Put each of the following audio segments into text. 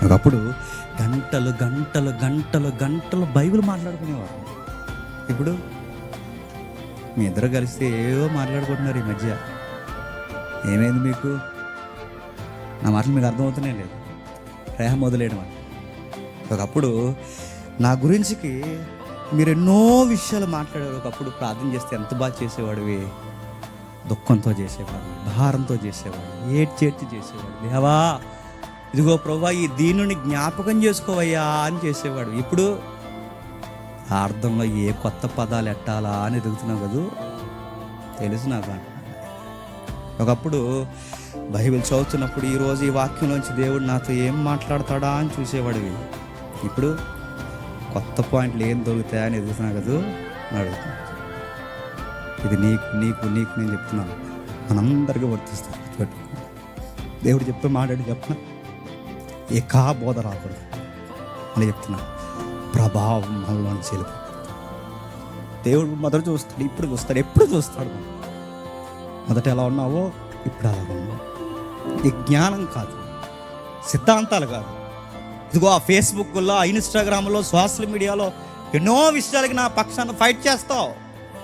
ఒకప్పుడు గంటలు గంటలు గంటలు గంటలు బైబిల్ మాట్లాడుకునేవారు. ఇప్పుడు మీ ఇద్దరు కలిస్తే ఏవో మాట్లాడుకుంటున్నారు ఈ మధ్య. ఏమైంది మీకు? నా మాటలు మీకు అర్థమవుతున్నాయి లేదు? ప్రేమ వదిలేయడం అని. ఒకప్పుడు నా గురించికి మీరు ఎన్నో విషయాలు మాట్లాడారు. ఒకప్పుడు ప్రార్థన చేస్తే ఎంత బాగా చేసేవాడివి. దుఃఖంతో చేసేవాడు, భారంతో చేసేవాడు, ఏడ్చేడ్చి చేసేవాడు. దేవా ఇదిగో ప్రభువా ఈ దీనుని జ్ఞాపకం చేసుకోవయ్యా అని చేసేవాడు. ఇప్పుడు ఆ అర్థంలో ఏ కొత్త పదాలు ఎట్టాలా అని ఎదుగుతున్నావు కదూ, తెలుసు నాకు అంట. ఒకప్పుడు బైబిల్ చదువుతున్నప్పుడు ఈరోజు ఈ వాక్యంలోంచి దేవుడు నాతో ఏం మాట్లాడతాడా అని చూసేవాడివి. ఇప్పుడు కొత్త పాయింట్లు ఏం దొరుకుతాయని ఎదుగుతున్నావు కదూ అని అడుగుతున్నాను. ఇది నీకు నీకు నీకు నేను చెప్తున్నాను, మనందరికీ వర్తిస్తాను. దేవుడు చెప్తూ మాట్లాడి చెప్పిన ఏకా బోధ రాకూడదు అని చెప్తున్నాను. ప్రభావం మనలో చెలుపు. దేవుడు మొదట చూస్తాడు, ఇప్పుడు చూస్తాడు, ఎప్పుడు చూస్తాడు. మొదట ఎలా ఉన్నావో ఇప్పుడు అలా ఉన్నావు. ఈ జ్ఞానం కాదు, సిద్ధాంతాలు కాదు. ఇదిగో ఆ ఫేస్బుక్లో, ఆ ఇన్స్టాగ్రామ్లో, సోషల్ మీడియాలో ఎన్నో విషయాలకి నా పక్షాన్ని ఫైట్ చేస్తావు.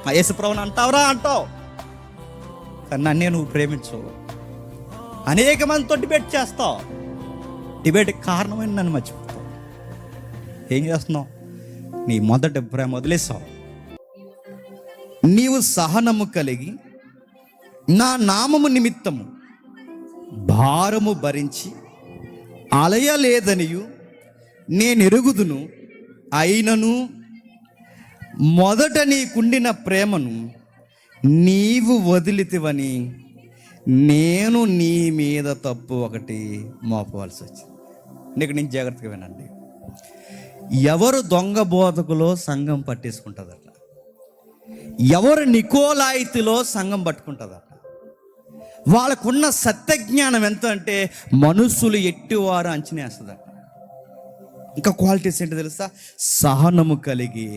మా యేసుప్రభుని అంటావురా అంటావు, కానీ నన్నే నువ్వు ప్రేమించవు. అనేక మందితో డిబేట్ చేస్తావు. డిబేట్కి కారణమైన నన్ను మర్చిపోతావు. ఏం చేస్తున్నావు? నీ మొదటి ప్రేమ వదిలేసావు. నీవు సహనము కలిగి నా నామము నిమిత్తము భారము భరించి అలయలేదనియు నేను ఎరుగుదును. అయినను మొదట నీకుండిన ప్రేమను నీవు వదిలితివని నేను నీ మీద తప్పు ఒకటి మోపవలసి వచ్చింది. నీకు నేను జాగ్రత్తగా వినండి. ఎవరు దొంగ బోధకులో సంఘం పట్టేసుకుంటుందట, ఎవరు నికోలాయితీలో సంఘం పట్టుకుంటుందట. వాళ్ళకున్న సత్యజ్ఞానం ఎంత అంటే మనుషులు ఎట్టివారు అంచనా వేస్తుందట. ఇంకా క్వాలిటీస్ ఏంటో తెలుసా? సహనము కలిగి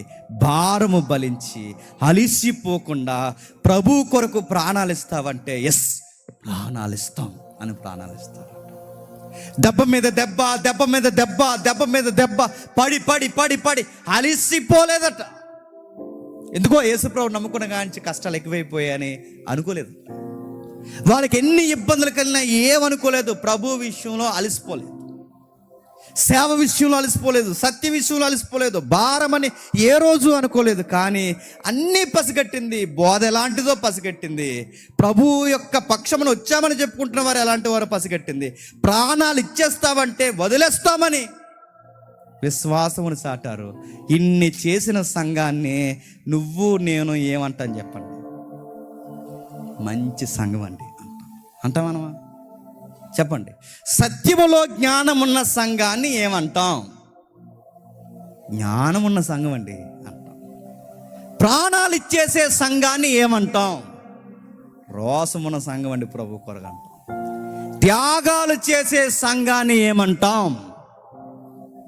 భారము బలించి అలిసిపోకుండా ప్రభు కొరకు ప్రాణాలు ఇస్తావంటే ఎస్ ప్రాణాలు ఇస్తాం అని ప్రాణాలు ఇస్తారు. దెబ్బ మీద దెబ్బ, దెబ్బ మీద దెబ్బ, దెబ్బ మీద దెబ్బ పడి పడి పడి పడి అలిసిపోలేదట. ఎందుకో యేసుప్రభు నమ్ముకున్న కాంచి కష్టాలు ఎక్కువైపోయాయని అనుకోలేదు. వాళ్ళకి ఎన్ని ఇబ్బందులు కలిగినా ఏమనుకోలేదు. ప్రభు విషయంలో అలిసిపోలేదు, సేవ విషయంలో అలసిపోలేదు, సత్య విషయంలో అలసిపోలేదు, భారమని ఏ రోజు అనుకోలేదు. కానీ అన్నీ పసిగట్టింది. బోధ ఎలాంటిదో పసిగట్టింది. ప్రభు యొక్క పక్షమును వచ్చామని చెప్పుకుంటున్న వారు ఎలాంటి వారో పసిగట్టింది. ప్రాణాలు ఇచ్చేస్తామంటే వదిలేస్తామని విశ్వాసమును చాటారు. ఇన్ని చేసిన సంఘాన్ని నువ్వు నేను ఏమంటాను చెప్పండి? మంచి సంఘం అండి అంటామనమా? చెప్పండి. సత్యములో జ్ఞానం ఉన్న సంఘాన్ని ఏమంటాం? జ్ఞానం ఉన్న సంఘం అండి అంటాం. ప్రాణాలు ఇచ్చేసే సంఘాన్ని ఏమంటాం? రోసమున్న సంఘం అండి ప్రభు కొరకు అంటాం. త్యాగాలు చేసే సంఘాన్ని ఏమంటాం?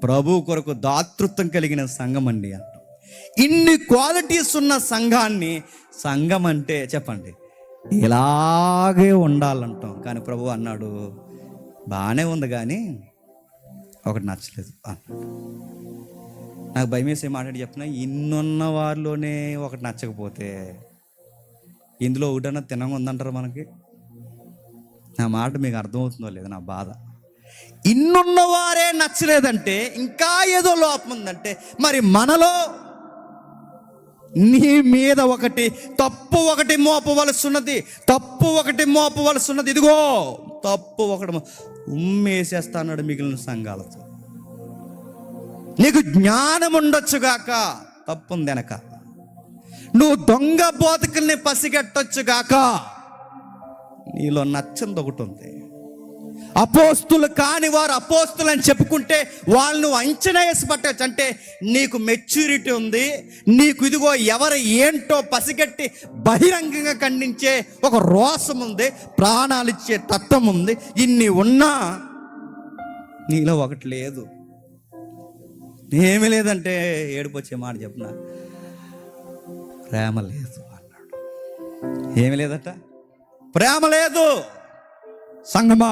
ప్రభు కొరకు దాతృత్వం కలిగిన సంఘం అండి అంటాం. ఇన్ని క్వాలిటీస్ ఉన్న సంఘాన్ని సంఘం అంటే చెప్పండి ఇలాగే ఉండాలంటాం. కానీ ప్రభు అన్నాడు బాగానే ఉంది కానీ ఒకటి నచ్చలేదు అన్నాడు. నాకు భయం వేసే మాట్లాడి చెప్పిన ఇన్నున్న వారిలోనే ఒకటి నచ్చకపోతే ఇందులో ఒకటన్నా తినంగా ఉందంటారు మనకి. నా మాట మీకు అర్థమవుతుందో లేదు నా బాధ. ఇన్నున్న వారే నచ్చలేదంటే ఇంకా ఏదో లోపం ఉందంటే మరి మనలో నీ మీద ఒకటి తప్పు ఒకటి మోపవలసిన్నది, తప్పు ఒకటి మోపవలసిన్నది. ఇదిగో తప్పు ఒకటి ఉమ్మేసేస్తా అన్నాడు మిగిలిన సంఘాలతో. నీకు జ్ఞానం ఉండొచ్చుగాక, తప్పు ఉంది వెనక. నువ్వు దొంగ బోధకుల్ని పసిగట్టొచ్చుగాక, నీలో నచ్చంది ఒకటి ఉంది. అపోస్తులు కాని వారు అపోస్తులు అని చెప్పుకుంటే వాళ్ళు అంచనా వేసి పట్టచ్చు. అంటే నీకు మెచ్యూరిటీ ఉంది, నీకు ఇదిగో ఎవరు ఏంటో పసిగట్టి బహిరంగంగా ఖండించే ఒక రోసం ఉంది, ప్రాణాలు ఇచ్చే తత్వం ఉంది. ఇన్ని ఉన్నా నీలో ఒకటి లేదు. ఏమీ లేదంటే ఏడుపు వచ్చే మాట చెప్పిన ప్రేమ లేదు అన్నాడు. ఏమి లేదట, ప్రేమ లేదు. సంగమా,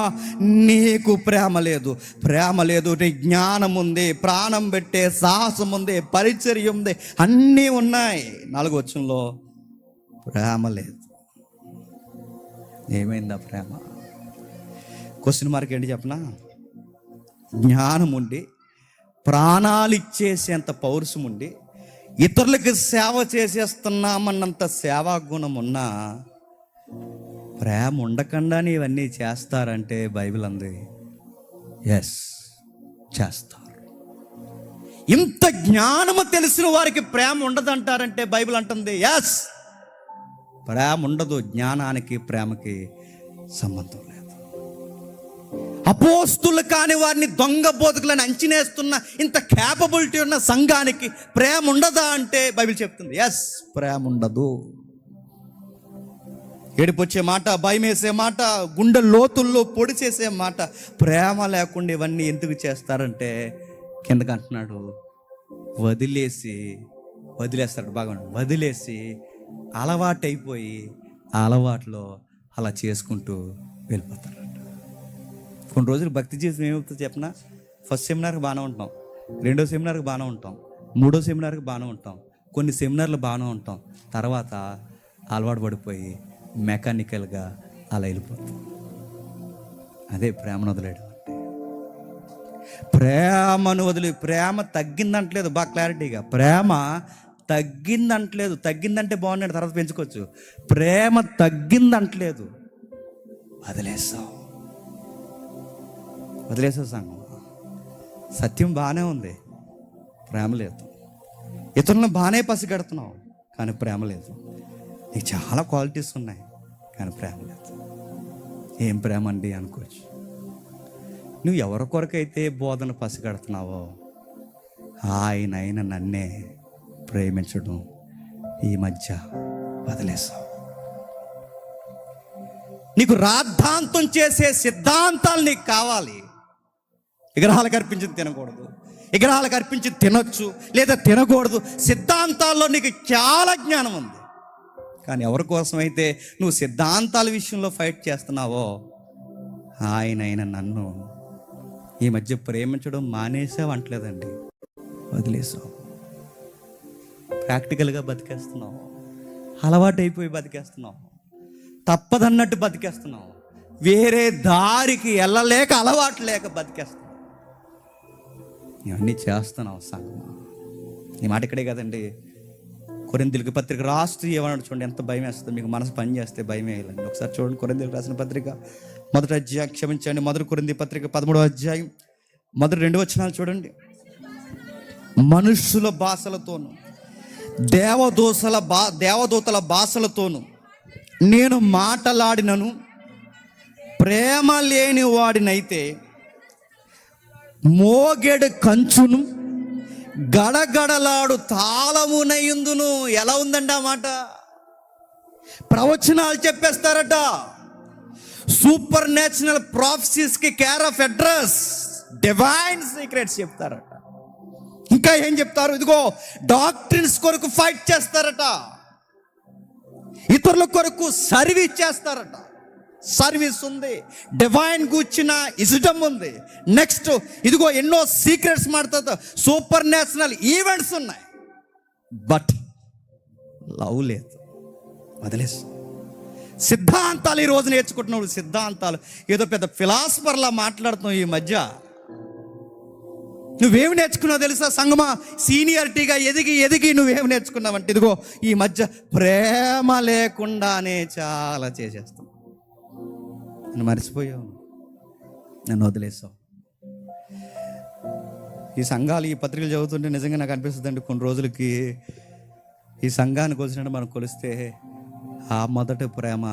నీకు ప్రేమ లేదు, ప్రేమ లేదు. నీ జ్ఞానం ఉంది, ప్రాణం పెట్టే సాహసం ఉంది, పరిచర్య ఉంది, అన్నీ ఉన్నాయి. 4వ వచనంలో ప్రేమ లేదు. ఏమైందా ప్రేమ? క్వశ్చన్ మార్క్ ఏంటి చెప్పనా? జ్ఞానం ఉండి, ప్రాణాలు ఇచ్చేసేంత పౌరుషం ఉండి, ఇతరులకు సేవ చేసేస్తున్నామన్నంత సేవా గుణం ఉన్నా ప్రేమ ఉండకుండానే ఇవన్నీ చేస్తారంటే బైబిల్ అంది ఎస్, చేస్తారు. ఇంత జ్ఞానము తెలిసిన వారికి ప్రేమ ఉండదంటారంటే బైబిల్ అంటుంది ఎస్, ప్రేమ ఉండదు. జ్ఞానానికి ప్రేమకి సంబంధం లేదు. అపోస్తులు కాని వారిని దొంగ బోధకులను అంచనేస్తున్న ఇంత క్యాపబిలిటీ ఉన్న సంఘానికి ప్రేమ ఉండదా అంటే బైబిల్ చెప్తుంది ఎస్, ప్రేమ ఉండదు. ఏడిపొచ్చే మాట, భయం వేసే మాట, గుండె లోతుల్లో పొడి చేసే మాట. ప్రేమ లేకుండా ఇవన్నీ ఎందుకు చేస్తారంటే కిందకి అంటున్నాడు, వదిలేస్తాడు. బాగా వదిలేసి అలవాటైపోయి ఆ అలవాట్లో అలా చేసుకుంటూ వెళ్ళిపోతారంట. కొన్ని రోజులు భక్తి జీవితం ఏమవుతుందో చెప్పనా? ఫస్ట్ సెమినార్కి బాగానే ఉంటాం, 2వ సెమినార్కి బాగానే ఉంటాం, 3వ సెమినార్కి బాగానే ఉంటాం, కొన్ని సెమినార్లు బాగానే ఉంటాం. తర్వాత అలవాటు పడిపోయి మెకానికల్గా అలా వెళ్ళిపోతాం. అదే ప్రేమను వదిలేయడం అంటే. ప్రేమను వదిలి, ప్రేమ తగ్గిందంటలేదు, బాగా క్లారిటీగా, ప్రేమ తగ్గిందంటలేదు. తగ్గిందంటే బాగున్నాడు, తర్వాత పెంచుకోవచ్చు. ప్రేమ తగ్గిందంటలేదు, వదిలేసావు సంగం. సత్యం బాగానే ఉంది, ప్రేమ లేదు. ఇతరులను బాగానే పసిగడుతున్నావు, కానీ ప్రేమ లేదు. నీకు చాలా క్వాలిటీస్ ఉన్నాయి, కానీ ప్రేమ లేదు. ఏం ప్రేమ అండి అనుకోవచ్చు. నువ్వు ఎవరి కొరకైతే బోధన పసిగడుతున్నావో ఆయన నన్నే ప్రేమించడం ఈ మధ్య వదిలేసావు. నీకు రాద్ధాంతం చేసే సిద్ధాంతాలు నీకు కావాలి. విగ్రహాలకు అర్పించి తినకూడదు, విగ్రహాలకు అర్పించి తినొచ్చు లేదా తినకూడదు. సిద్ధాంతాల్లో నీకు చాలా జ్ఞానం ఉంది, కానీ ఎవరి కోసమైతే నువ్వు సిద్ధాంతాల విషయంలో ఫైట్ చేస్తున్నావో ఆయన నన్ను ఈ మధ్య ప్రేమించడం మానేసావు అంటలేదండి, వదిలేసావు. ప్రాక్టికల్గా బతికేస్తున్నావు, అలవాటైపోయి బతికేస్తున్నావు, తప్పదన్నట్టు బతికేస్తున్నావు, వేరే దారికి వెళ్ళలేక అలవాటు లేక బతికేస్తున్నావు. ఇవన్నీ చేస్తున్నావు సంగమా. ఈ మాట ఇక్కడే కదండి, కొరింథీయులకు పత్రిక రాస్తూ ఏమన్నాడు చూడండి, ఎంత భయం వేస్తుంది. మీకు మనసు పని చేస్తే భయం వేయాలండి. ఒకసారి చూడండి, కొరింథీయులకు రాసిన పత్రిక 1వ అధ్యాయం, క్షమించండి, 1 కొరింథీ పత్రిక 13వ అధ్యాయం 2 వచనాలు చూడండి. మనుష్యుల భాషలతోను దేవదూతల భాషలతోను నేను మాటలాడినను ప్రేమ లేని వాడినైతే మోగెడు కంచును గడగడలాడు తాళమునయుందును. ఎలా ఉందండి ఆ మాట? ప్రవచనాలు చెప్పేస్తారట, సూపర్ న్యాచురల్ ప్రాఫెసీస్కి care of address, divine secrets చెప్తారట. ఇంకా ఏం చెప్తారు? ఇదిగో డాక్టరీన్స్ కొరకు ఫైట్ చేస్తారట, ఇతరుల కొరకు సర్వీస్ చేస్తారట. సర్వీస్ ఉంది, డివైన్ కూర్చిన ఇజడం ఉంది. నెక్స్ట్ ఇదిగో ఎన్నో సీక్రెట్స్ మాట్లాడుతా, సూపర్ న్యాచురల్ ఈవెంట్స్ ఉన్నాయి. బట్ లవ్ లేదు, వదిలేసు. సిద్ధాంతాలు ఈ రోజు నేర్చుకుంటున్నావు, సిద్ధాంతాలు ఏదో పెద్ద ఫిలాసఫర్లా మాట్లాడుతున్నావు. ఈ మధ్య నువ్వేమి నేర్చుకున్నావు తెలుసా సంగమా? సీనియారిటీగా ఎదిగి నువ్వేమి నేర్చుకున్నావు అంటే, ఇదిగో ఈ మధ్య ప్రేమ లేకుండానే చాలా చేసేస్తావు. నన్ను మర్చిపోయావు, నన్ను వదిలేసావు. ఈ సంఘాలు, ఈ పత్రికలు చదువుతుంటే నిజంగా నాకు అనిపిస్తుందండి, కొన్ని రోజులకి ఈ సంఘాన్ని కొలిసినట్టు మనం కొలిస్తే ఆ మొదటి ప్రేమ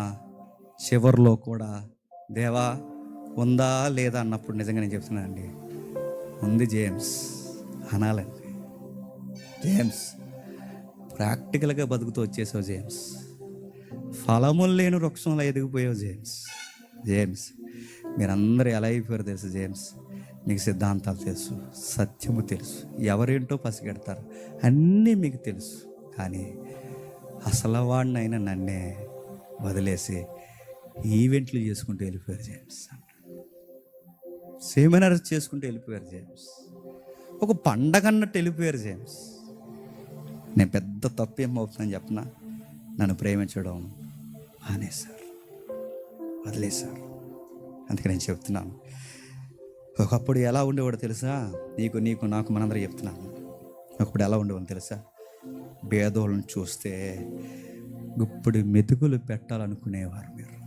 చివరిలో కూడా దేవా ఉందా లేదా అన్నప్పుడు నిజంగా నేను చెప్తున్నానండి, ఉంది జేమ్స్ అనాలండి. జేమ్స్ ప్రాక్టికల్గా బతుకుతూ వచ్చేసావు జేమ్స్. ఫలములు లేని వృక్షంలో ఎదిగిపోయావు జేమ్స్. మీరందరూ ఎలా అయిపోయారు తెలుసు జేమ్స్? మీకు సిద్ధాంతాలు తెలుసు, సత్యము తెలుసు, ఎవరేంటో పసిగడతారు, అన్నీ మీకు తెలుసు. కానీ అసలు వాడినైనా నన్నే వదిలేసి ఈవెంట్లు చేసుకుంటూ వెళ్ళిపోయారు జేమ్స్. సెమినార్స్ చేసుకుంటూ వెళ్ళిపోయారు జేమ్స్. ఒక పండగ అన్నట్టు వెళ్ళిపోయారు జేమ్స్. నేను పెద్ద తప్పు ఏమవుతుందని చెప్పనా, నన్ను ప్రేమించడం మానేశారు, వదిలేశారు. అందుకే నేను చెప్తున్నాను, ఒకప్పుడు ఎలా ఉండేవాడు తెలుసా? నీకు నాకు మనందరూ చెప్తున్నాను. ఒకప్పుడు ఎలా ఉండేవాడు తెలుసా? భేదోళ్ళని చూస్తే ఇప్పుడు మెతుకులు పెట్టాలనుకునేవారు మీరు.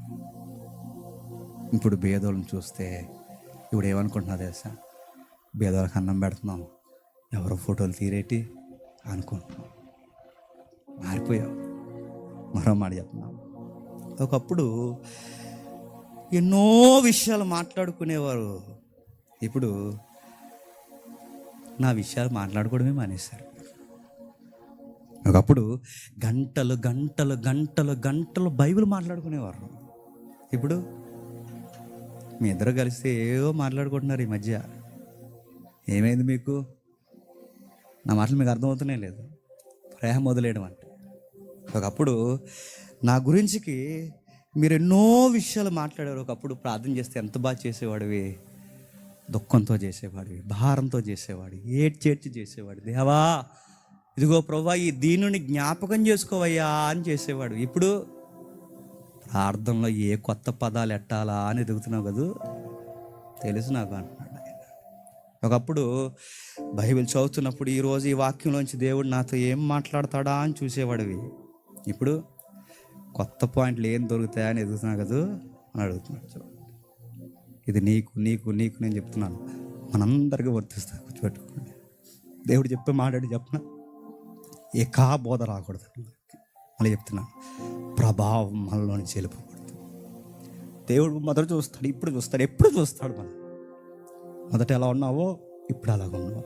ఇప్పుడు భేదోళ్ళని చూస్తే ఇప్పుడు ఏమనుకుంటున్నా తెలుసా? భేదోళ్ళకి అన్నం పెడుతున్నాం, ఎవరో ఫోటోలు తీరేటి అనుకుంటున్నాం. మారిపోయావు. మరో మాట చెప్తున్నాం, ఒకప్పుడు ఎన్నో విషయాలు మాట్లాడుకునేవారు, ఇప్పుడు నా విషయాలు మాట్లాడుకోవడమే మానేశారు. ఒకప్పుడు గంటలు గంటలు గంటలు గంటలు బైబిల్ మాట్లాడుకునేవారు, ఇప్పుడు మీ ఇద్దరు కలిసి ఏవో మాట్లాడుకుంటున్నారు ఈ మధ్య. ఏమైంది మీకు? నా మాటలు మీకు అర్థమవుతూనే లేదు. ప్రేమ వదిలేయడం అంటే. ఒకప్పుడు నా గురించికి మీరు ఎన్నో విషయాలు మాట్లాడారు. ఒకప్పుడు ప్రార్థన చేస్తే ఎంత బాగా చేసేవాడివి, దుఃఖంతో చేసేవాడివి, భారంతో చేసేవాడి, ఏడ్చేడ్చి చేసేవాడు. దేవా ఇదిగో ప్రభువా ఈ దీనుని జ్ఞాపకం చేసుకోవయ్యా అని చేసేవాడు. ఇప్పుడు ప్రార్థనలో ఏ కొత్త పదాలు ఎట్టాలా అని ఎదుగుతున్నావు కదూ, తెలుసు నాకు అంటున్నాడు ఆయన. ఒకప్పుడు బైబిల్ చదువుతున్నప్పుడు ఈరోజు ఈ వాక్యంలోంచి దేవుడు నాతో ఏం మాట్లాడతాడా అని చూసేవాడివి, ఇప్పుడు కొత్త పాయింట్లు ఏం దొరుకుతాయా అని ఎదుగుతున్నావు కదూ అని అడుగుతున్నాడు. చూడండి, ఇది నీకు నీకు నీకు నేను చెప్తున్నాను, మనందరికీ వర్తిస్తా. కూర్చోబెట్టుకోండి. దేవుడు చెప్పే మాట్లాడి చెప్పిన ఏకా బోధ రాకూడదు. మళ్ళీ చెప్తున్నాను, ప్రభావం మనలో నుంచి వెళ్ళిపోకూడదు. దేవుడు మొదట చూస్తాడు, ఇప్పుడు చూస్తాడు, ఎప్పుడు చూస్తాడు. మనం మొదట ఎలా ఉన్నావో ఇప్పుడు అలాగ ఉన్నావు.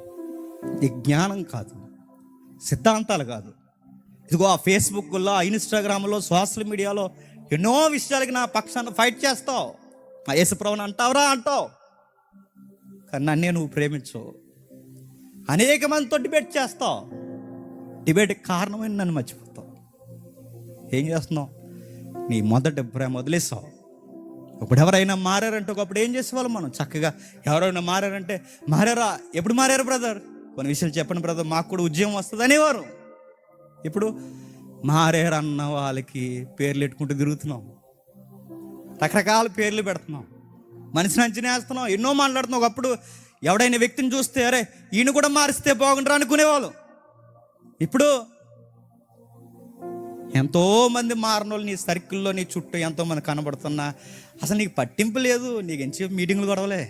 ఈ జ్ఞానం కాదు, సిద్ధాంతాలు కాదు. ఇదిగో ఆ ఫేస్బుక్లో, ఆ ఇన్స్టాగ్రామ్లో, సోషల్ మీడియాలో ఎన్నో విషయాలకి నా పక్షాన్ని ఫైట్ చేస్తావు. ఆ యేసుప్రభుని అంటావురా అంటావు, కానీ నన్నే నువ్వు ప్రేమించవు. అనేక మందితో డిబేట్ చేస్తావు, డిబేట్కి కారణమైన నన్ను మర్చిపోతావు. ఏం చేస్తున్నావు? నీ మొదటి ప్రేమ వదిలేస్తావు. ఇప్పుడు ఎవరైనా మారారంటే, ఒకప్పుడు ఏం చేసేవాళ్ళం మనం చక్కగా, ఎవరైనా మారారంటే మారారా, ఎప్పుడు మారారు బ్రదర్, కొన్ని విషయాలు చెప్పండి బ్రదర్, మాకు కూడా ఉద్యోగం వస్తుంది అనేవారు. ఇప్పుడు మారారన్న వాళ్ళకి పేర్లు పెట్టుకుంటూ తిరుగుతున్నాం, రకరకాల పేర్లు పెడుతున్నాం, మనిషిని అంచనా వేస్తున్నాం, ఎన్నో మాట్లాడుతున్నాం. ఒకప్పుడు ఎవడైనా వ్యక్తిని చూస్తే అరే ఈయన కూడా మారిస్తే బాగుంటారు అనుకునేవాళ్ళు. ఇప్పుడు ఎంతోమంది మారినోళ్ళు నీ సర్కిల్లో, నీ చుట్టూ ఎంతోమంది కనబడుతున్నా అసలు నీకు పట్టింపు లేదు. నీకు ఎంతసేపు మీటింగ్లు గొడవలే,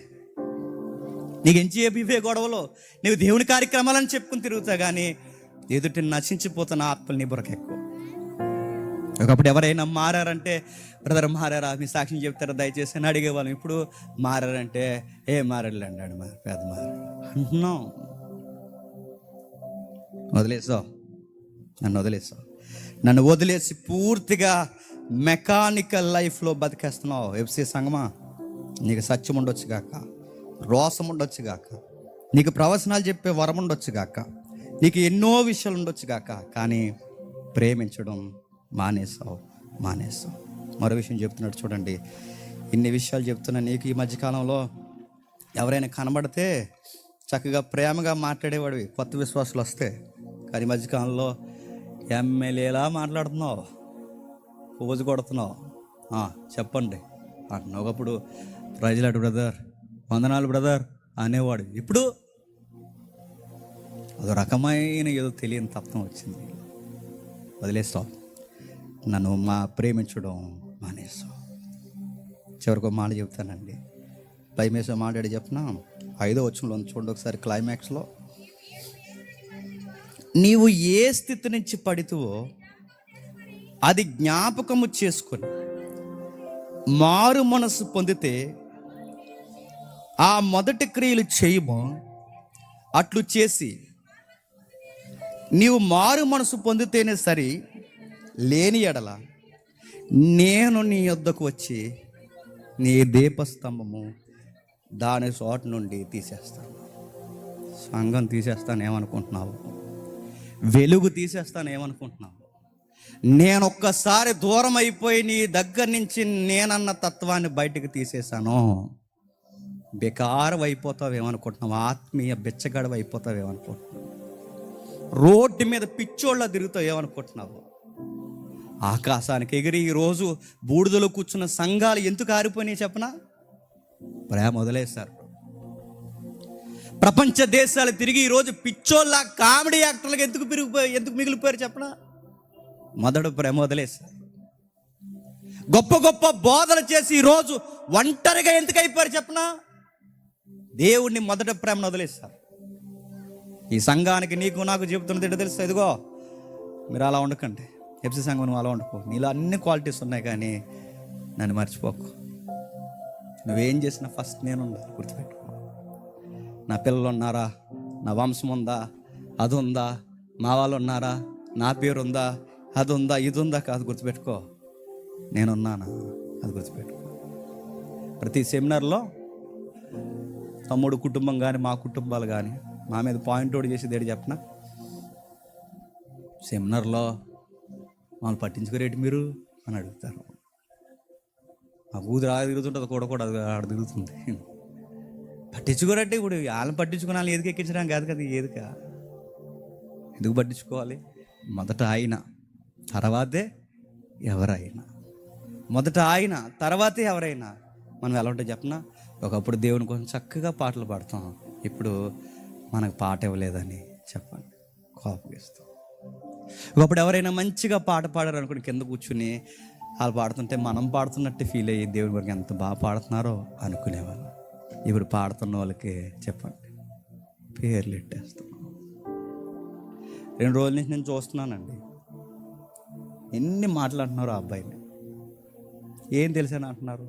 నీకు ఎంతసేపు ఇవే గొడవలు. నీవు దేవుని కార్యక్రమాలని చెప్పుకుని తిరుగుతా కానీ ఎదుటి నశించిపోతున్న ఆత్మలు నీ బురకెక్కువ. ఒకప్పుడు ఎవరైనా మారారంటే బ్రదర్ మారారా, మీ సాక్ష్యం చెప్తారా దయచేసి అని అడిగేవాళ్ళం. ఇప్పుడు మారారంటే ఏ మారాడు అన్నాడు, పెద్ద మారాడు అంటున్నాం. వదిలేసావు, నన్ను వదిలేసావు, నన్ను వదిలేసి పూర్తిగా మెకానికల్ లైఫ్లో బతికేస్తున్నావు. ఎఫ్సీ సంగమా, నీకు సత్యం ఉండొచ్చు గాక, రోసం ఉండొచ్చు గాక, నీకు ప్రవచనాలు చెప్పే వరం ఉండొచ్చు గాక, నీకు ఎన్నో విషయాలు ఉండొచ్చు గాక, కానీ ప్రేమించడం మానేసావు. మరో విషయం చెప్తున్నాడు చూడండి, ఇన్ని విషయాలు చెప్తున్నా నీకు. ఈ మధ్యకాలంలో ఎవరైనా కనబడితే చక్కగా ప్రేమగా మాట్లాడేవాడివి, కొత్త విశ్వాసాలు వస్తే, కానీ ఈ మధ్యకాలంలో ఎమ్మెల్యేలా మాట్లాడుతున్నావు, పోజు కొడుతున్నావు, చెప్పండి అంటున్నావు. ఒకప్పుడు ప్రజలాడు బ్రదర్, వందనాలు బ్రదర్ అనేవాడు, ఇప్పుడు అదో రకమైన ఏదో తెలియని తత్వం వచ్చింది. వదిలేస్తావు, నన్ను ప్రేమించడం మానేస్తావు. చివరికి ఒక మాట చెప్తానండి, భయమేసో మాట్లాడి చెప్పిన 5వ వచనంలో చూడండి ఒకసారి, క్లైమాక్స్లో, నీవు ఏ స్థితి నుంచి పడితువో అది జ్ఞాపకము చేసుకొని మారు మనసు పొందితే ఆ మొదటి క్రియలు చేయము. అట్లు చేసి నీవు మారు మనసు పొందితేనే సరి, లేని ఎడల నేను నీ యొద్దకు వచ్చి నీ దీపస్తంభము దాని చోట నుండి తీసేస్తాను. సంఘం తీసేస్తాను ఏమనుకుంటున్నావు? వెలుగు తీసేస్తాను ఏమనుకుంటున్నావు? నేనొక్కసారి దూరం అయిపోయి నీ దగ్గర నుంచి నేనన్న తత్వాన్ని బయటకు తీసేశాను. బేకారం అయిపోతావేమనుకుంటున్నావు, ఆత్మీయ బెచ్చగడవ అయిపోతావేమనుకుంటున్నావు, రోడ్డు మీద పిచ్చోళ్ళ తిరుగుతావు ఏమనుకుంటున్నావు. ఆకాశానికి ఎగిరి ఈరోజు బూడిదలో కూర్చున్న సంఘాలు ఎందుకు ఆరిపోయినాయి చెప్పనా? ప్రేమ వదిలేశారు. ప్రపంచ దేశాలు తిరిగి ఈరోజు పిచ్చోళ్ళ కామెడీ యాక్టర్లకు ఎందుకు మిగిలిపోయారు చెప్పనా? మొదట ప్రేమ వదిలేశారు. గొప్ప గొప్ప బోధలు చేసి ఈరోజు ఒంటరిగా ఎందుకు అయిపోయారు చెప్పనా? దేవుడిని మొదట ప్రేమను వదిలేశారు. ఈ సంఘానికి నీకు నాకు చెబుతున్నది ఏంటో తెలుసు, ఇదిగో మీరు అలా ఉండకండి, ఎఫ్సి సంఘం నువ్వు అలా ఉండకు, నీలో అన్ని క్వాలిటీస్ ఉన్నాయి కానీ నన్ను మర్చిపోకు. నువ్వేం చేసినా ఫస్ట్ నేను ఉండాలి, గుర్తుపెట్టుకో. నా పిల్లలు ఉన్నారా, నా వంశం ఉందా, అది ఉందా, మా వాళ్ళు ఉన్నారా, నా పేరు ఉందా, అది ఉందా, ఇది ఉందా కాదు, గుర్తుపెట్టుకో నేనున్నానా, అది గుర్తుపెట్టుకో. ప్రతి సెమినార్లో తమ్ముడు కుటుంబం కానీ మా కుటుంబాలు కానీ మా మీద పాయింట్ అవుట్ చేసేది ఏంటి చెప్పనా? సెమినార్లో మమ్మల్ని పట్టించుకోరేటి మీరు అని అడుగుతారు. మా కూతురు ఆడ తిరుగుతుంటుంది, కూడా ఆడ తిరుగుతుంది. పట్టించుకోరంటే ఇప్పుడు వాళ్ళని పట్టించుకుని వాళ్ళని ఏదికి ఎక్కించడం కాదు కదా, ఏదికా ఎందుకు పట్టించుకోవాలి? మొదట ఆయన తర్వాతే ఎవరైనా, మొదట ఆయన తర్వాతే ఎవరైనా. మనం ఎలా ఉంటే చెప్పనా, ఒకప్పుడు దేవుని కోసం చక్కగా పాటలు పాడతాం, ఇప్పుడు మనకు పాట ఇవ్వలేదని చెప్పండి కోపం ఇస్తాం. ఒకప్పుడు ఎవరైనా మంచిగా పాట పాడారు అనుకుని కింద కూర్చుని వాళ్ళు పాడుతుంటే మనం పాడుతున్నట్టు ఫీల్ అయ్యి దేవుని వరకు ఎంత బాగా పాడుతున్నారో అనుకునేవాళ్ళు. ఇప్పుడు పాడుతున్న వాళ్ళకి చెప్పండి పేర్లు పెట్టేస్తున్నాం. 2 రోజుల నుంచి నేను చూస్తున్నానండి, ఎన్ని మాట్లాడుతున్నారు ఆ అబ్బాయిని. ఏం తెలిసాను అంటున్నారు,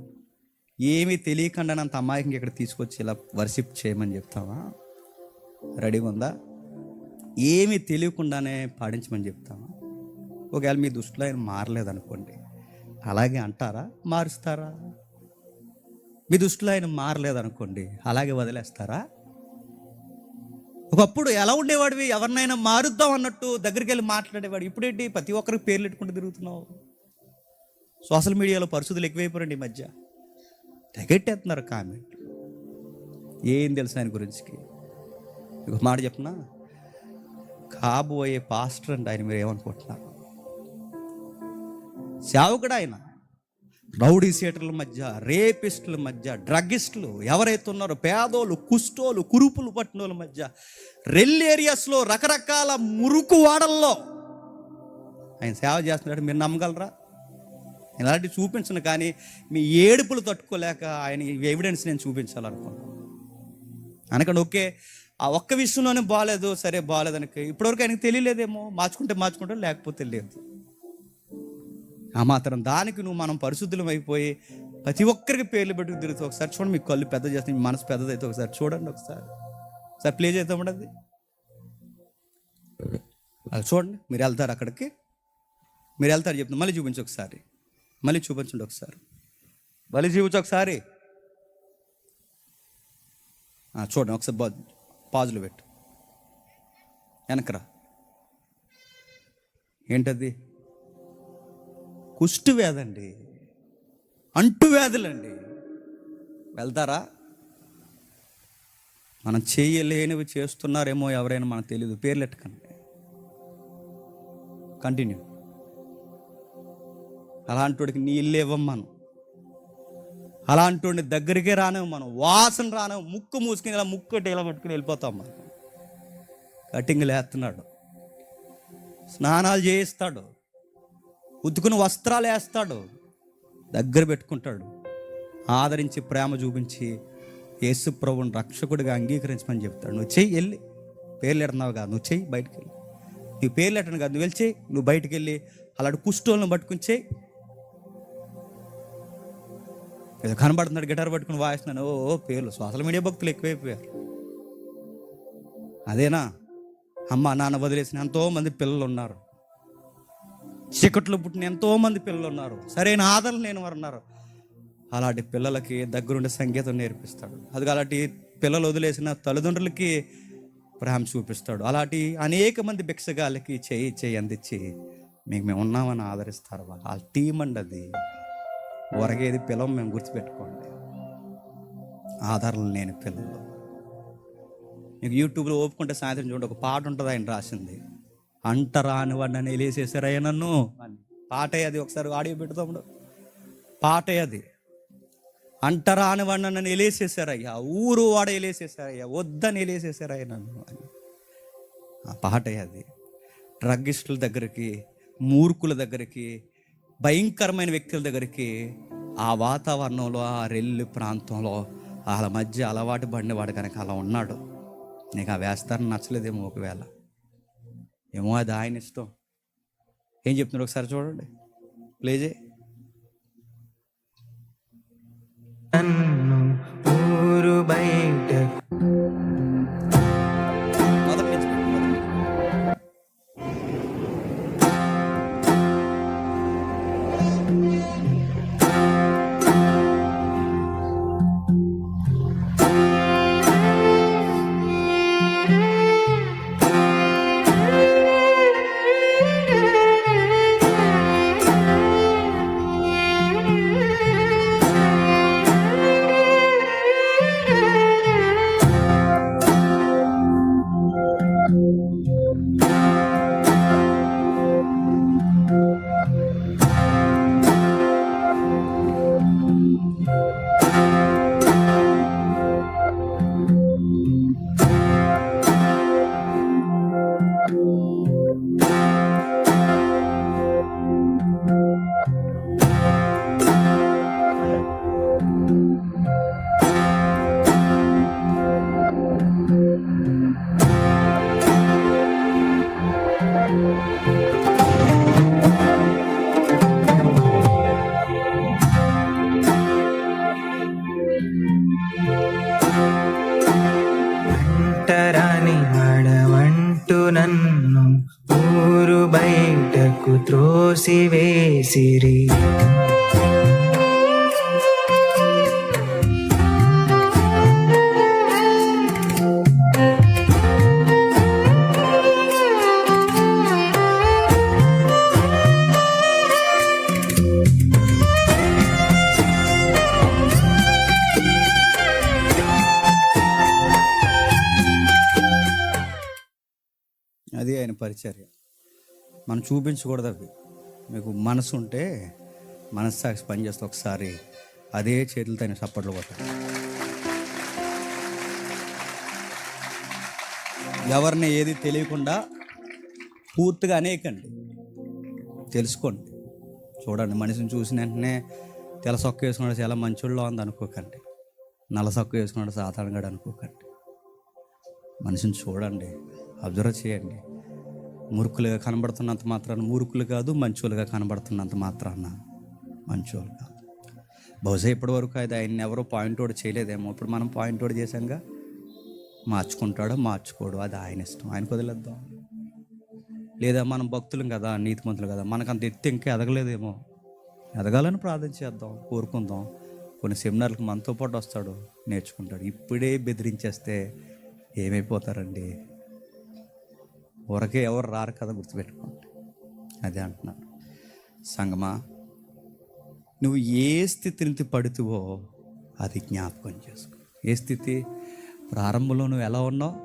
ఏమీ తెలియకుండా అంత అమ్మాయికి ఇక్కడ తీసుకొచ్చి ఇలా వర్షిప్ చేయమని చెప్తావా? రెడీగా ఉందా? ఏమీ తెలియకుండానే పాడించమని చెప్తావా? ఒకవేళ మీ దృష్టిలో ఆయన మారలేదనుకోండి, అలాగే అంటారా, మారుస్తారా? మీ దృష్టిలో ఆయన మారలేదనుకోండి, అలాగే వదిలేస్తారా? ఒకప్పుడు ఎలా ఉండేవాడివి, ఎవరినైనా మారుద్దాం అన్నట్టు దగ్గరికి వెళ్ళి మాట్లాడేవాడు. ఇప్పుడేంటి ప్రతి ఒక్కరికి పేర్లు పెట్టుకుంటూ తిరుగుతున్నావు? సోషల్ మీడియాలో పరిస్థితులు ఎక్కువైపోరండి ఈ మధ్య, తెగెట్టేస్తున్నారు కామెంట్. ఏం తెలుసు ఆయన గురించి? ఒక మాట చెప్పనా, కాబోయే పాస్టర్ అంటే ఆయన మీరు ఏమనుకుంటున్నారు? సేవకుడు ఆయన. రౌడీ సీటర్ల మధ్య, రేపిస్టుల మధ్య, డ్రగ్గిస్టులు ఎవరైతే ఉన్నారో, పేదోళ్ళు, కుష్టోలు, కురుపులు పట్టినోళ్ళ మధ్య, రెల్ ఏరియాస్లో, రకరకాల మురుకు వాడల్లో ఆయన సేవ చేస్తున్నాడు. మీరు నమ్మగలరా? నేను అలాంటివి చూపించను, కానీ మీ ఏడుపులు తట్టుకోలేక ఆయన ఎవిడెన్స్ నేను చూపించాలనుకున్నాను. అనకండి ఓకే ఆ ఒక్క విషయంలోనే బాగాలేదు, సరే బాగాలేదు అనక ఇప్పటివరకు ఆయనకు తెలియలేదేమో, మార్చుకుంటే లేకపోతే లేదు. ఆ మాత్రం దానికి మనం పరిశుద్ధులం అయిపోయి ప్రతి ఒక్కరికి పేర్లు పెట్టుకు తిరుగుతూ ఒకసారి చూడండి. మీ కళ్ళు పెద్ద చేస్తే మీ మనసు పెద్దదైతే ఒకసారి చూడండి, ఒకసారి ప్లే చేద్దాం ఉండదు అది చూడండి. మీరు వెళ్తారు అక్కడికి, మీరు వెళ్తారు చెప్తాను, మళ్ళీ చూపించు ఒకసారి, మళ్ళీ చూపించండి ఒకసారి, మళ్ళీ చూపించు ఒకసారి. చూడండి ఒకసారి పాజులు పెట్టు, వెనకరా. ఏంటది? కుష్టు వ్యాధండి, అంటువ్యాధులండి. వెళ్తారా? మనం చేయలేనివి చేస్తున్నారేమో ఎవరైనా మనకు తెలియదు, పేర్లు ఎట్టకండి. కంటిన్యూ. అలాంటి నీళ్ళు ఇవ్వమ్మను, అలాంటి దగ్గరికే రానేవు, మనం వాసన రానేవు, ముక్కు మూసుకుని ఇలా ముక్కు ఇలా పట్టుకుని వెళ్ళిపోతాం. మనం కటింగ్లు వేస్తున్నాడు, స్నానాలు చేయిస్తాడు, ఉతుకుని వస్త్రాలు వేస్తాడు, దగ్గర పెట్టుకుంటాడు, ఆదరించి ప్రేమ చూపించి యేసు ప్రభువుని రక్షకుడిగా అంగీకరించమని చెప్తాడు. నువ్వు చెయ్యి, వెళ్ళి పేర్లు ఎడుతున్నావు కాదు, నువ్వు చెయ్యి బయటికి వెళ్ళి. నువ్వు పేర్లు ఎట్టను కాదు, నువ్వు వెళ్ళి చెయ్యి. నువ్వు బయటికి వెళ్ళి అలాంటి కుష్టోళ్ళను పట్టుకుని చెయ్యి. ఏదో కనబడుతున్నాడు గిటార్ పట్టుకుని వాయిస్తున్నాను, ఓ పేర్లు. సోషల్ మీడియా భక్తులు ఎక్కువైపోయారు. అదేనా? అమ్మ నాన్న వదిలేసిన ఎంతోమంది పిల్లలు ఉన్నారు, చీకట్లో పుట్టిన ఎంతోమంది పిల్లలు ఉన్నారు, సరైన ఆదరణ లేని వారు ఉన్నారు. అలాంటి పిల్లలకి దగ్గరుండి సంగీతం నేర్పిస్తాడు. అది అలాంటి పిల్లలు వదిలేసిన తల్లిదండ్రులకి ప్రేమ చూపిస్తాడు. అలాంటి అనేక మంది భిక్షగాళ్ళకి చేయి అందించి మేము ఉన్నామని ఆదరిస్తారు. వాళ్ళ టీం అండి అది. ఒరగేది పిల్లలు మేము గుర్తుపెట్టుకోండి. ఆధారాలు లేని పిల్లలు. మీకు యూట్యూబ్లో ఓపుకుంటే సాయంత్రం చూడండి, ఒక పాట ఉంటుంది, ఆయన రాసింది. అంటరాని వాడిని నన్ను ఎలేసేసారయ్యా నన్ను అని. పాటే అది. ఒకసారి ఆడియో పెడతాము. పాటే అది. అంటరాని వాడిని నన్ను ఎలేసేసారయ్యా, ఊరు వాడ ఎలేసేసారయ్యా, వద్దని ఎలేసేసారయ్యా నన్ను అని. ఆ పాటే అది. డ్రగ్గిస్టుల దగ్గరికి, మూర్ఖుల దగ్గరికి, భయంకరమైన వ్యక్తుల దగ్గరికి, ఆ వాతావరణంలో, ఆ రెల్లు ప్రాంతంలో వాళ్ళ మధ్య అలవాటు పడిన వాడు కనుక అలా ఉన్నాడు. నీకు ఆ వేస్తారని నచ్చలేదేమో ఒకవేళ. ఏమో అది ఆయన ఇష్టం. ఏం చెప్తున్నారు ఒకసారి చూడండి, ప్లే చేయి. ఊరు బయట అంటరాని వాడవంటూ నన్ను ఊరు బయటకు త్రోసివేసిరి. అది ఆయన పరిచర్య. మనం చూపించకూడదు అవి. మీకు మనసు ఉంటే, మనస్సాక్షి పనిచేస్తే ఒకసారి అదే చేతులతో ఆయన చప్పట్లు కొట్టాలి. ఎవరిని ఏది తెలియకుండా పూర్తిగా అనేకండి, తెలుసుకోండి. చూడండి, మనిషిని చూసిన వెంటనే తెల్ల సొక్క వేసుకున్నాడు చాలా మంచోళ్ళలో ఉంది అనుకోకండి, నల్ల సొక్క వేసుకున్నాడు సాధారణంగా అనుకోకండి. మనిషిని చూడండి, అబ్జర్వ్ చేయండి. మూర్ఖులుగా కనబడుతున్నంత మాత్రాన మూర్ఖులు కాదు, మంచోళ్ళుగా కనబడుతున్నంత మాత్రాన మంచోళ్ళు కాదు. బహుశా ఇప్పటి వరకు అది ఆయన్ని ఎవరో పాయింట్ అవుట్ చేయలేదేమో. ఇప్పుడు మనం పాయింట్ అవుట్ చేసాంగా. మార్చుకుంటాడో మార్చుకోడు, అది ఆయన ఇష్టం. ఆయనకు వదిలేద్దాం. లేదా మనం భక్తులం కదా, నీతిమంతులు కదా, మనకంత ఎత్తి ఇంకా ఎదగలేదేమో, ఎదగాలని ప్రార్థన చేద్దాం, కోరుకుందాం. కొన్ని సెమినార్లకు మనతో పాటు వస్తాడు, నేర్చుకుంటాడు. ఇప్పుడే బెదిరించేస్తే ఏమైపోతారండి? ఊరకే ఎవరు రారు కదా, గుర్తుపెట్టుకోండి. అదే అంటున్నాను. సంగమా, నువ్వు ఏ స్థితిని పడుతువో అది జ్ఞాపకం చేసుకో. ఏ స్థితి? ప్రారంభంలో నువ్వు ఎలా ఉన్నావు?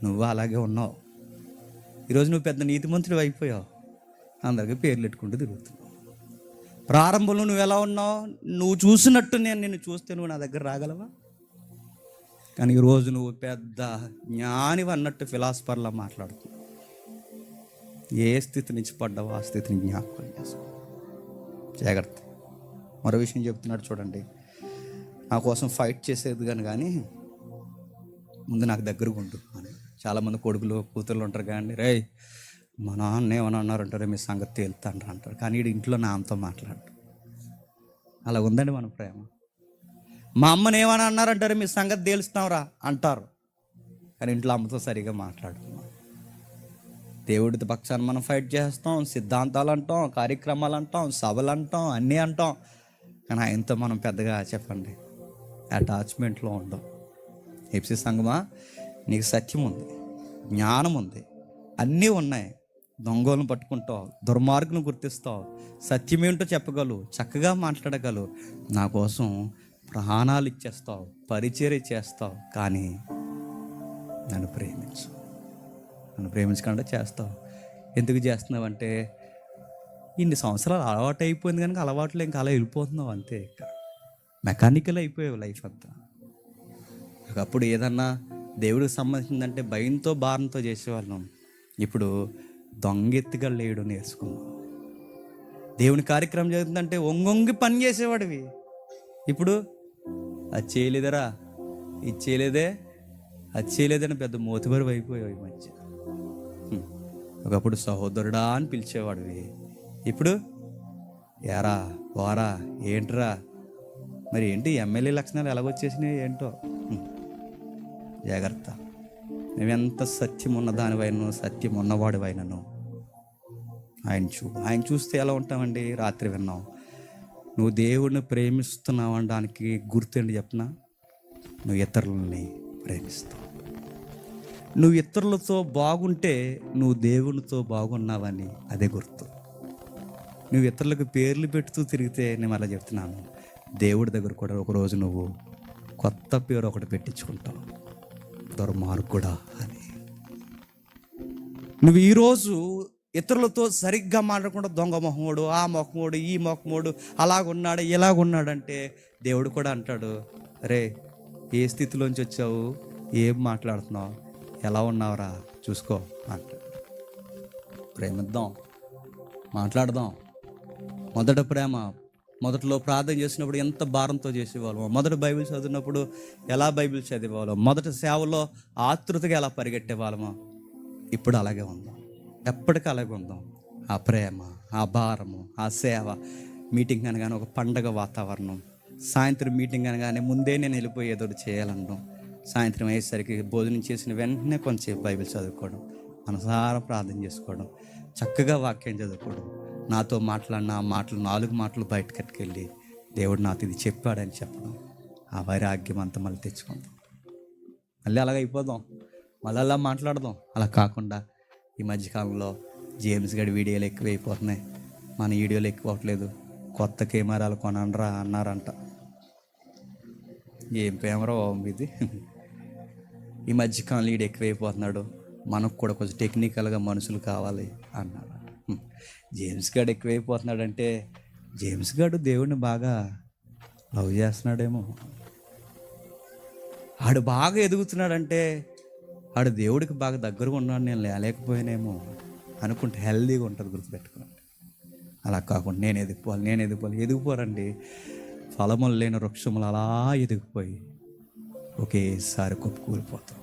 నువ్వు అలాగే ఉన్నావు. ఈరోజు నువ్వు పెద్ద నీతిమంతుడు అయిపోయావు, అందరికీ పేర్లు పెట్టుకుంటూ తిరుగుతున్నావు. ప్రారంభంలో నువ్వు ఎలా ఉన్నావు? నువ్వు చూసినట్టు నేను నిన్ను చూస్తే నువ్వు నా దగ్గర రాగలవా? కానీ ఈరోజు నువ్వు పెద్ద జ్ఞానివి అన్నట్టు ఫిలాసఫర్లా మాట్లాడుతున్నావు. ఏ స్థితి నుంచి పడ్డావో ఆ స్థితిని జ్ఞాపకం చేసుకో. జాగ్రత్త. మరో విషయం చెప్తున్నాడు చూడండి. నా కోసం ఫైట్ చేసేది కానీ ముందు నాకు దగ్గరగా ఉండు అని. చాలామంది కొడుకులు కూతుర్లు ఉంటారు కానీ, రే మా నాన్న ఏమని అన్నారంటారే, మీ సంగతి తేలుతాండ్రు అంటారు. కానీ వీడు ఇంట్లో నాన్నతో మాట్లాడు. అలా ఉందండి మన ప్రేమ. మా అమ్మని ఏమని అన్నారంటారు, మీ సంగతి తేలుస్తావురా అంటారు. కానీ ఇంట్లో అమ్మతో సరిగా మాట్లాడుతున్నాం. దేవుడితో పక్షాన్ని మనం ఫైట్ చేస్తాం, సిద్ధాంతాలు అంటాం, కార్యక్రమాలు అంటాం, సభలు అంటాం, అన్నీ అంటాం. కానీ ఆయనతో మనం పెద్దగా చెప్పండి అటాచ్మెంట్లో ఉండం. ఎఫ్సీ సంగమా, నీకు సత్యం ఉంది, జ్ఞానం ఉంది, అన్నీ ఉన్నాయి. దొంగలను పట్టుకుంటావు, దుర్మార్గులను గుర్తిస్తావు, సత్యమేంటో చెప్పగలవు, చక్కగా మాట్లాడగలవు, నా కోసం ప్రాణాలు ఇచ్చేస్తావు, పరిచర్య చేస్తావు. కానీ నన్ను ప్రేమించకుండా చేస్తావు. ఎందుకు చేస్తున్నావు అంటే ఇన్ని సంవత్సరాలు అలవాటు అయిపోయింది, కనుక అలవాట్లు ఇంకా అలా వెళ్ళిపోతున్నావు అంతే. ఇక మెకానికల్ అయిపోయావు లైఫ్ అంతా. ఒకప్పుడు ఏదన్నా దేవుడికి సంబంధించిందంటే భయంతో భారంతో చేసేవాళ్ళం. ఇప్పుడు దొంగెత్తిగా లేడు నేర్చుకున్నాం. దేవుని కార్యక్రమం జరుగుతుందంటే ఒంగొంగి పని చేసేవాడివి. ఇప్పుడు అది చేయలేదరా, ఇది చేయలేదే, అది చేయలేదని పెద్ద మోతుబరువు అయిపోయావు ఈ మధ్య. ఒకప్పుడు సహోదరుడా అని పిలిచేవాడివి. ఇప్పుడు యారా వారా ఏంట్రా, మరి ఏంటి ఎమ్మెల్యే లక్షణాలు ఎలాగొచ్చేసినాయి ఏంటో. జాగ్రత్త. నువ్వెంత సత్యం ఉన్నదానివైనను, సత్యం ఉన్నవాడివైనను ఆయన చూస్తే ఎలా ఉంటామండి. రాత్రి విన్నాం, నువ్వు దేవుడిని ప్రేమిస్తున్నావు అనడానికి గుర్తుండి చెప్పనా, నువ్వు ఇతరులని ప్రేమిస్తావు. నువ్వు ఇతరులతో బాగుంటే నువ్వు దేవునితో బాగున్నావని అదే గుర్తు. నువ్వు ఇతరులకు పేర్లు పెడుతూ తిరిగితే, నేను అలా చెప్తున్నాను, దేవుడి దగ్గర కూడా ఒకరోజు నువ్వు కొత్త పేరు ఒకటి పెట్టించుకుంటావు, దుర్మార్గుడా అని. నువ్వు ఈరోజు ఇతరులతో సరిగ్గా మాట్లాడకుండా దొంగ మొహమోడు, ఆ మొహమోడు, ఈ మొహమోడు, అలాగున్నాడు ఇలాగున్నాడంటే దేవుడు కూడా అంటాడు, రే ఏ స్థితిలోంచి వచ్చావు, ఏం మాట్లాడుతున్నావు, ఎలా ఉన్నావురా చూసుకో అంటాడు. ప్రేమిద్దాం, మాట్లాడదాం. మొదట ప్రేమ, మొదట్లో ప్రార్థన చేసినప్పుడు ఎంత భారంతో చేసేవాళ్ళం, మొదట బైబిల్ చదివినప్పుడు ఎలా బైబిల్ చదివేవాళ్ళం, మొదట సేవలో ఆతృతగా ఎలా పరిగెట్టేవాళ్ళమో ఇప్పుడు అలాగే ఉందాం, ఎప్పటికీ అలాగే ఉందాం. ఆ ప్రేమ, ఆ భారము, ఆ సేవ. మీటింగ్ అనగానే ఒక పండగ వాతావరణం, సాయంత్రం మీటింగ్ అనగానే ముందే నేను వెళ్ళిపోయి ఏదో చేయాలనడం, సాయంత్రం అయ్యేసరికి భోజనం చేసిన వెంటనే కొంచెం బైబిల్ చదువుకోవడం, మనసారా ప్రార్థన చేసుకోవడం, చక్కగా వాక్యం చదువుకోవడం, నాతో మాట్లాడిన ఆ మాటలు 4 మాటలు బయటకు కట్టుకెళ్ళి దేవుడు నాతో ఇది చెప్పాడని చెప్పడం, ఆ వైరాగ్యం అంతా మళ్ళీ తెచ్చుకుందాం. మళ్ళీ అలాగ అయిపోదాం, మళ్ళీ అలా మాట్లాడదాం. అలా కాకుండా ఈ మధ్యకాలంలో జేమ్స్ గడి వీడియోలు ఎక్కువైపోతున్నాయి, మన వీడియోలు ఎక్కువ అవ్వట్లేదు, కొత్త కెమెరాలు కొనరా అన్నారంట. ఏం కెమెరా ఇది, ఈ మధ్యకాలంలో వీడు ఎక్కువైపోతున్నాడు, మనకు కూడా కొంచెం టెక్నికల్గా మనుషులు కావాలి అన్నాడు. జేమ్స్ గాడు ఎక్కువైపోతున్నాడంటే జేమ్స్ గాడు దేవుడిని బాగా లవ్ చేస్తున్నాడేమో, ఆడు బాగా ఎదుగుతున్నాడంటే ఆడు దేవుడికి బాగా దగ్గరగా ఉన్నాడు, నేను లేకపోయానేమో అనుకుంటే హెల్దీగా ఉంటుంది. గుర్తుపెట్టుకోండి. అలా కాకుండా నేను ఎదిగిపోవాలి. ఎదిగిపోరండి. ఫలములు లేని వృక్షములు అలా ఎదిగిపోయి ఒకేసారి కుప్పకూలిపోతాం.